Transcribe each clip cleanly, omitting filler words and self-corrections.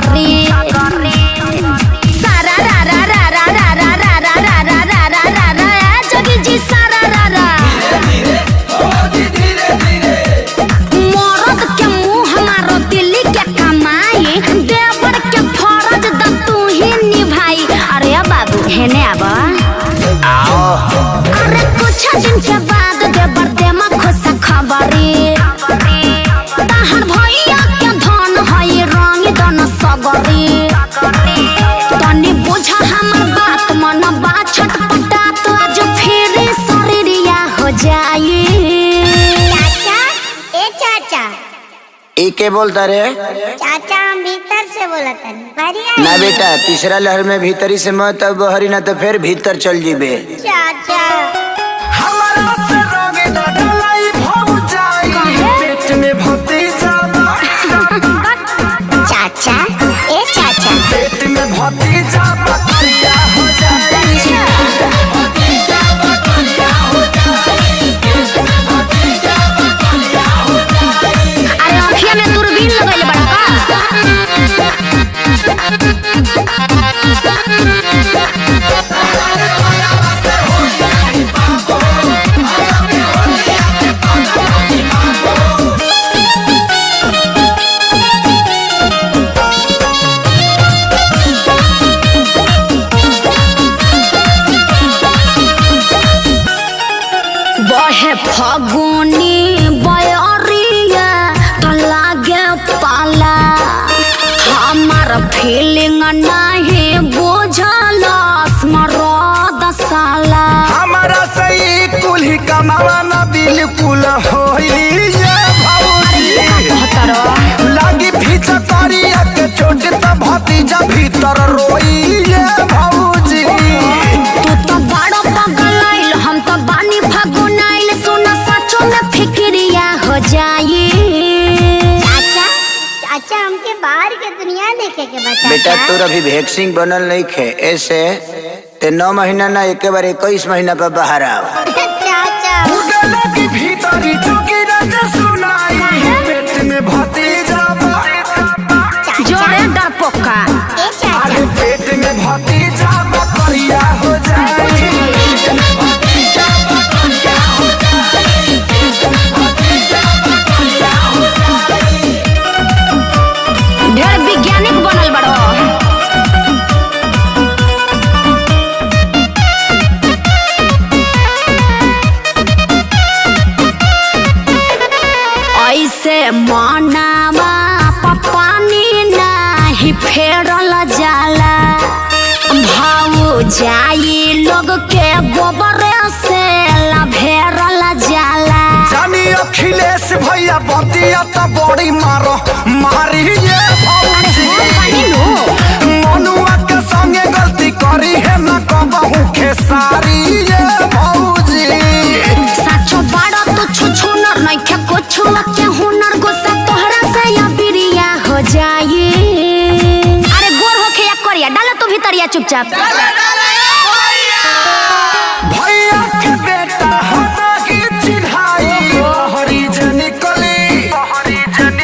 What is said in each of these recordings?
सगरी सारा रा रा रा रा रा रा रा रा रा रा रा रा रा रा जोगी जी सारा रा रा मरद के मुँह हमारो दिल्ली के कमाई देवर के फरज द तू ही निभाई। अरे बाबू हेने आबा अरे कुछ दिन के बाद देवर देमा खुश खबरी तहर भैया के धन हई रंग दन सगरी तनी बुझा हमर बात मन बा छटपटा तो आज फिर शरीरिया हो जाई। चाचा ए चाचा ए के बोलता रे? चाचा हम भीतर से बोलत हन बढ़िया ना बेटा तीसरा लहर में भीतरी से मत अब बहरी ना तो फिर भीतर चल जीबे। चाचा चाचा ए चाचा पेट में भतीजा बकरिया हो जाए। अरे अखिया में दूरबीन लगइले बड़ा बहे फगुनी बयरिया तो लागे पाला हमार फीलिंग नहीं बुझल मरद साला हमारा सही कुल्ही कमावा ना बिल्कुल होई ये भौजी लागी भीतर करिया के चोट त भतीजा भीतर रोई ये भौजी। तू तो बड़ा पगल आइल हम तो बानी फगुन आइल सुना सचो में फिक्रिया हो जाई। चाचा चाचा हमके बाहर के दुनिया देखे के बता बेटा तोर अभी वैक्सीन बनल नहीं खे ऐसे ते 9 महीना ना एक बार 21 महीना पर बाहर आओ। चाचा उगला की भीतरी चुकी रज सुनाई पेट में भतीजा जोड़े डरपोका ए चाचा अरे पेट में भतीजा बकरिया हो जाए। ढेर वैज्ञानिक बनल बड़ो। ऐसे मनावा पानी नहीं फेरल जाला भाव जाई लोग के गोबर से लभेरल जाला। जानी अखिलेश भैया बतिया त बड़ी मारो मारी ये भौजी। मनुआ के संगे गलती करी है ना कहूँ खेसारी ये भौजी। साचो बाड़ा तो छुछुनर नहीं खे कुछ के हुनर गुस्सा तोहरा से या बिरिया हो जाई। अरे गोर होके या करिया डाला तू भीतरिया चुपचाप। भैया के बेटा होना की चिढ़ाई हरी निकली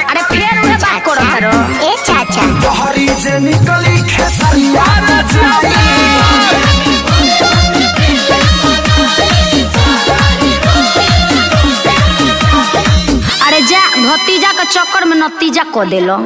अरे फिर उहे बात करो करो। ए चाचा हरी निकली खेसरिया नचाई। अरे जा भतीजा का चक्कर में नतीजा को देलो।